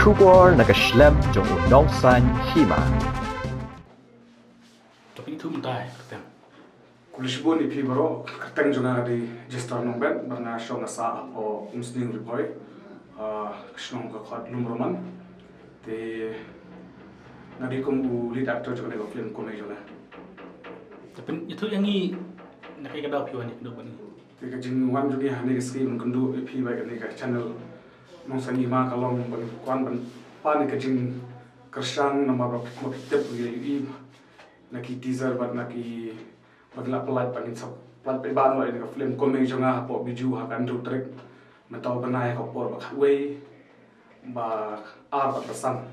Kubor nakaslem jong nongsan Hima. Tapi itu mentai keteng. Kulisbon ipi baro keteng jona di gestar nombet barna show na sa o umsning ripoy kisnong ka khat lumroman te nadi kum u lead actor jona ko film komedi jona. Tapi itu yang ni nak kita dah piwan ni dok ni. Te ka jing wan joni hani screen kundu ipi ba ni ka channel nong san Hima kalong ban kwan ban pan ka jing kersang nama ba ko tep gi naki teaser bat naki bagla pelat pangin sap pelat pe ban wa ka film komedi jonga po biju ha kan du trek matau banai ko por ba khatway ba ar ba pasang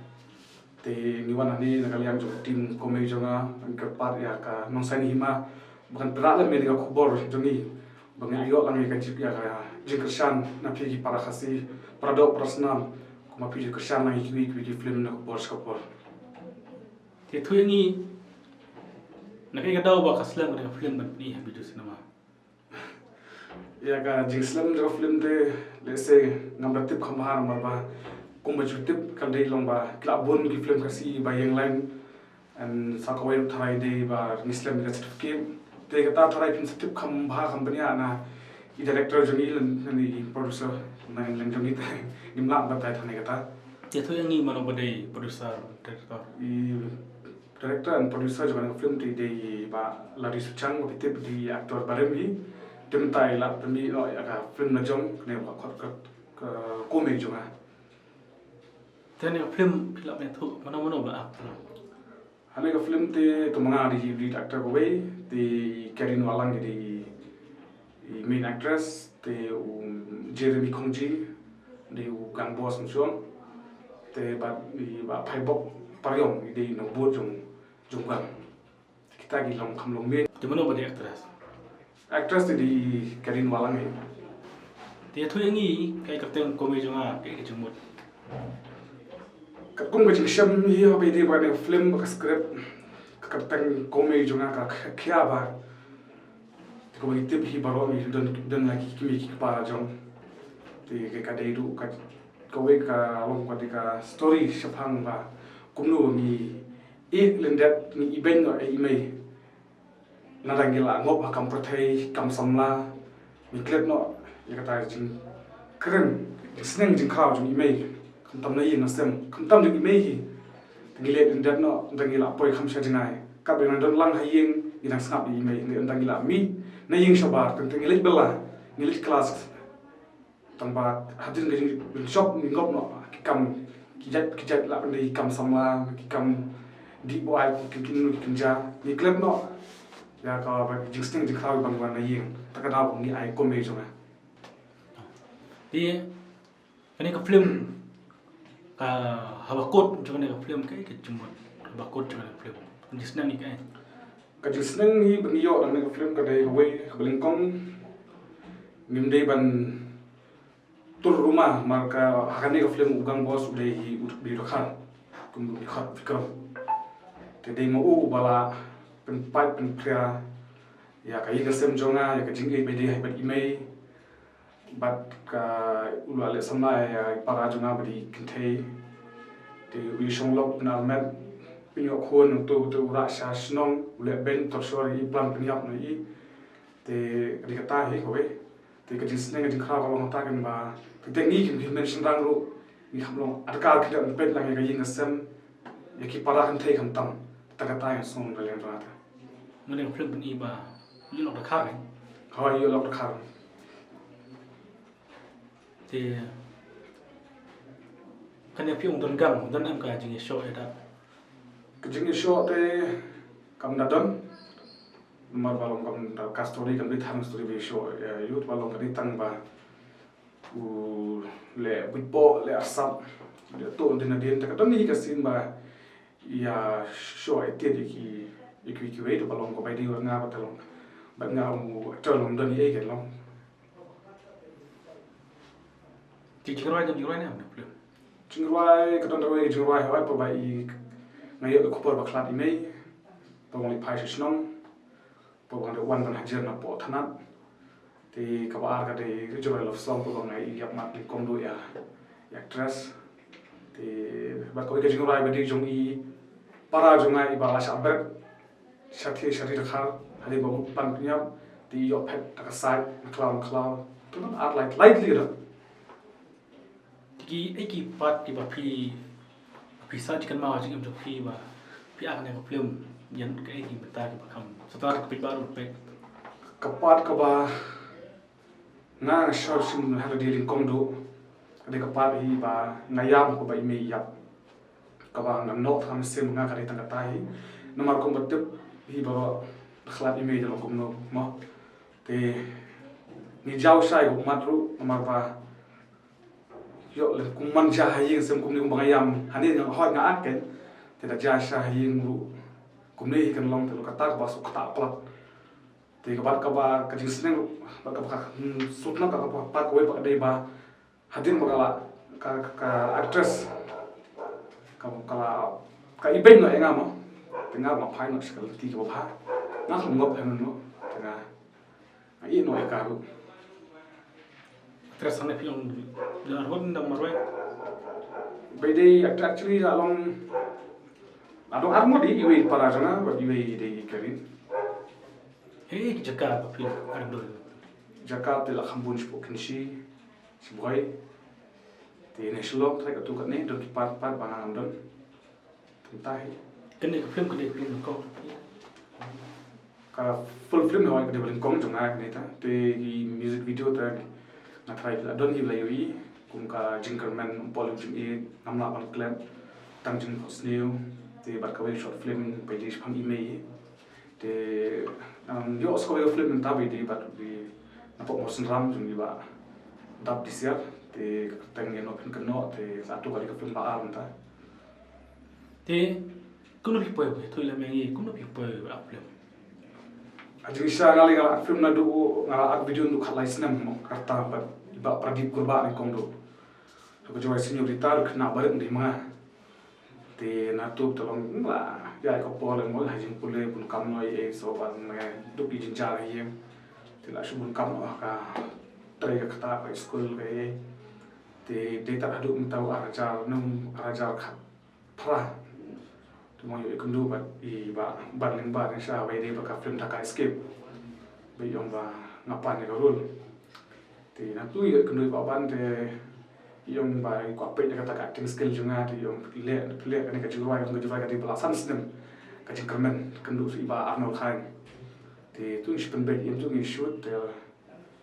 te ni wan ani nakaliam jo tim komedi jonga an ka pat ya ka nong san Hima bukan perala me ka khobor jongi bangai ayo lang ka jip ya ka jingkershan na phi para Khasi pradok prasnam kuma phi jingkershan na ikwi film na khobor skapor Itu yang ni nak kita dah buat kaslam dengan film ni video cinema. Ya ka jingslam jo film de lese ngam tip khamhar marba kumba tip kal dei long ba klabon ki film kasi ba yang lain and sakawai thai de ba nislam ka certificate te kata thai film tip khamha company ana i director jo ni ni producer na lang jo ni tai nimla ba tai thane kata Itu yang ni mana badai producer director. I director and producer jo na film ti de ba lari suchang ko tip di actor baremi tim tai la pemi no ya ka film na jong ne ba khot ka komedi jo na Tapi film itu mana bah. hane ka film te to manga di lead actor ko we ti Karin Walang di main actress te Jeremy Khongji di gang boss msong te ba phai bok paryong di no bo jong gang kita gi long kham long me Di mana badai actress. actress di Karin Walang ni Dia tu yang ni kayak keteng komedi juga kayak kejemut. kat kum ka jingsham hi ha be di ba ne film ka script ka tang komedi jonga ka khia ba ko ba tip hi baro mi don lagi kimi ki pa jong ti ke ka dei du ka ko we ka long ka ka story shapang ba kumno mi e lendet ni iben no e mai na rangila ngop ha kam prothei kam samla mi klep no ya ka ta jing kren sneng jing khaw jong i mai kam tam na yin na sem kam tam jing i mai hi ngile lendet no rangila poi kham sha jinai ka be na don lang ha yin ina snap i mai ni rangila mi na yin shabar kan ngile bela ngile class tamba hadin ga shop ni ngop no kam kijat la ni kam samla kam di boy kin ja ni klep no ya ka ba jing jing khaw bang wan na yin ta ka da ni ai komedi jo na Dia ini ke film habakot juga ni ke film kayak kejemut. Habakot juga ni film. Di sana ni kan. ka jing ni bang yo na film ka dai we belingkong nim dei ban tur rumah marka hakani ka film ugang bos udai hi bi Dkhar kum bi khat fikram te dei mo u bala pen pat pen pria ya ka yin sem jonga ya ka jing be dei ba imei bat ka ulale sama ya para jonga bri Kynthei te wi songlok na met pinyo khon to ra sha snong ule ben to sori plan pinyap no i te ri ka ta hi ko we te ka jing sneng jing kha ka long ta kan ba te ni kin men Shynrang ru ni kham long atkal ki dan pet lang ga yin sem ya ki para Kynthei kham tam ta ka ta ya song ga leng ra ta Mana film ni bah. You nak Dkhar kan. hawa yo lok Dkhar Thì kan dia film don gang don am ka jing show ada. ka jing show te kam da don mar balong kam da ka story kam di thang story be show youth balong ka di tang ba u le bipo le asap le to din din ta ka don ni ka sin ba ya show e te di ki we to balong ko bai di nga ba talong ba nga mu talong don ni e ke long Di jirai ni film. jingwai ka don we jingwai hawa pa bai ngai ko por ba khlat i mei pa ngai phai shnong pa ngai wan ban hajer na po thanat ti ka ba ka de joy love song pa ngai yap mat ni kom do ya actress thì bắt có cái chuyện rai bên đi trong y para trong ngay bà là sạp bếp sạp thì Dkhar hay là một ban kia thì yo Peit đặc sai cloud tôi nói art like lightly đó thì cái part thì bà phi sa chỉ cần mau chỉ em cho phi và phi ăn này có film nhận cái gì người ta cái bà không start cái baru Peit cái part cái bà ngang short sim hay là đi lên công độ cái part thì bà ngayam của bà email yap cái bà nằm nốt tham sim ngang cái tang cái nomor công bật tiếp thì bà khlat email lo công nô mà thì ni jauh sai của mặt ru nomor bà yo le kum man ja hayin sem kum ni kum ngayam hani yang hoi nga cái thì đã ja sai hayin ru kum ni kan long thì lo kata ba su kata plat thì các bạn cái chính sách các bạn suốt nó các bạn bắt quay bắt đây ba hadin bakal cái actress cái ibeng nó engam mo tengah ma phai no sekali ti ko pha na không ngop en no tengah ai no e karu terus sana film luar hon dan marwai by day actually along armo di iwe para jana ba iwe de karin cái Dkhar bà phim ăn đôi Jakarta là khambun spo kinshi siboi thì này slop thay cả tu cái này được part bằng hàng đơn chúng ta cái này cái phim có cả full film nói cái điều liên công trong ai này ta thì music video ta na thay là đơn như vậy ý cũng cả jingle polim chim e năm lạ bằng clip tăng chim new thì bắt đầu short film by đi phang email thì yo skoy film ta by đi bắt đi na pok mosen ram chung đi ba đáp đi xia thì tăng nghe nó phân nọ thì satu kali cái film ba alam ta thì cũng nó bị bơi thôi là mình cũng nó bị bơi vào film Jadi saya ngali ngalak film nadu ngalak video untuk hal lain senam kata iba pradip kurba ni kongdo. So kecuali seniorita kena bareng di mana. Thì natu tolong lah ya ko pole mo hajing pule pun kam noi e so ban me duk di jinjar hiem. Thì là subun kam ka trai ka kata ka school ke. Thì data hadu mentau arajar num arajar khat pra mọi người cũngดูแบบบัตรหนึ่งบาทในชาไว้ดีประกับฟิล์มทากายสเก็ปไปยอมว่างับปันในกระรุ่นที่นั่นตู้ยก็ดูแบบบ้านแต่ยอมไปกว่าเป็ดในกระตากถึงสกิลจุงงาที่ยอมเลี้ยกันในกระจุกไว้กันกระจุกไว้กันที่บลาสันสเนมกระจุกกระเมนกันดูสิบ่าอาร์โนคายที่ตู้ชิเป็นเบ็ดยังตู้มีชุดแต่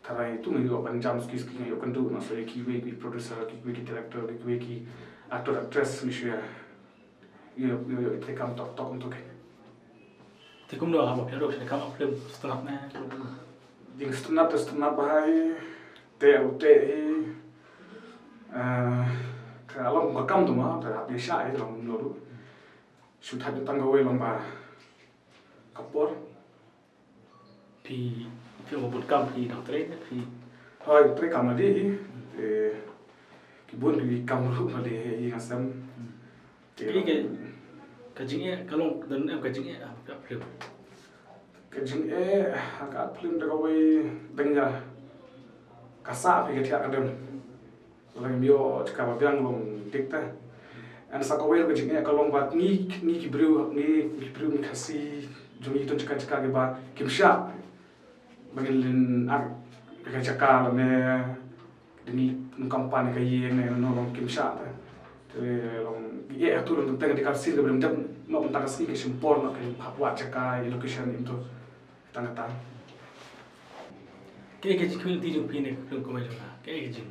ทารายตู้มีแบบบรรจำสกิลยังยกันดูนะส่วนคีเวกีโปรดิวเซอร์คีเวกีดีเรคเตอร์คีเวกีแอคเตอร์แอคทรสนี่เชียyo itu kam tok untuk thì cũng được học hiểu được sẽ không học film start na ding setengah bahai te kalau nggak kam tu mah terhadap biasa itu long dulu sudah di tangga way long bah kapor thì film một cam thì đọc tới thì thôi tre kam lagi kibun di kam dulu lagi yang asam cái chính cái lông đến em cái chính gặp film cái chính agak film dah kau đánh ra kasar pergi tiap kadam orang bio cakap biang long dikta an sakawel cái chính kalau buat ni kibriu ni Khasi jumi itu cakap ke ba kimsha bagilin cái cakap là nè ini kampanye kayak ni nolong kimsha thì long iya tu long tengah dikasih ke belum jam nak mentang kasih ke sempor nak ke buat cakap location itu tang cái film ti jung pin này film có mấy chỗ nào cái jung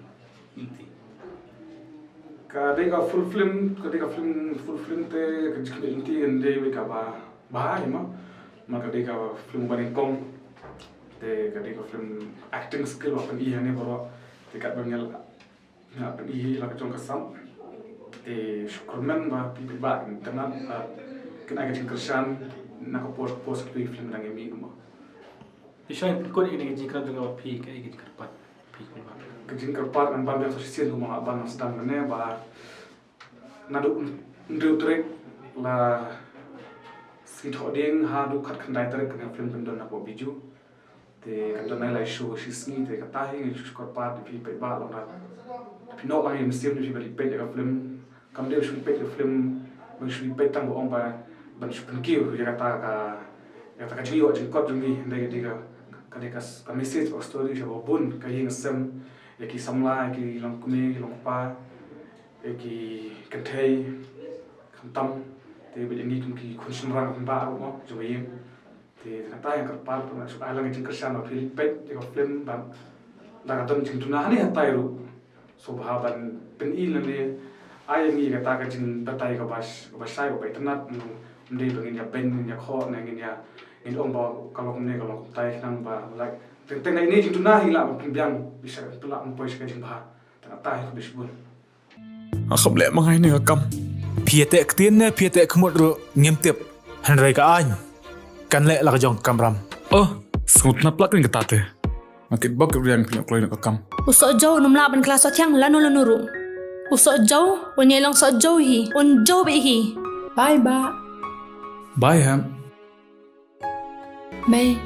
inti kadai ka full film te ke jung inti ende we ka ba Hima ma kadai ka film baring kong te kadai ka film acting skill wa pen iya ne baro te kat bangel na pen iya la ka jong kasam te syukurman ba pi ba internet kena ke jing kersan na ka post film dang emi mo thì sao em có những cái gì cần được phi cái gì cần bắt phi cũng bắt kejing kerpat an ban biasa sisian rumah abang sedang mana ba nadu ndu trek la si thoding ha du khat khandai trek kena film pendon apa biju te kan nai lai show sisni te kata hi kerpat pi pe ba long na pi no lang im sim ni bali pe ka film cầm đều chúng Peit film mình chúng Peit tăng bộ ông bà mình chúng kêu cái kata cái chuyện ở trên code chúng mình đây cái message or story cho bộ bun cái hình xem cái samla cái lòng kumi cái lòng pa cái Kynthei khăm tâm thì bây giờ nghĩ cũng cái Shynrang cũng ba đúng không chúng mình thì kata yang kerpal pun masuk alang yang kersan atau Peit jika film ban dah kata macam tu nah ni hatai ru so bahaban penil ni ayam ni kata kacing batai ke basai ke Peitanat mesti bangin ya pen ya kho na ngin ya ngin om ba kalau kumne kalau tai nang ba like teng ini macam tu nah hilang pembiang bisa tulak mempois kacing bah tak tai ke bisbun không lẽ mà ngày này có cầm phía tệ tiền nè phía tệ không một rồi nghiêm tiệp hành rây cả anh kan lẽ là cái dòng cầm ram sụt nắp lắc lên cái tạt thế mà cái bóc cái riêng thì nó có cầm usok jauh num laban kelas otiang lanu ru usok jauh onye long sok jauh hi on jauh be hi bye ba bye ham bye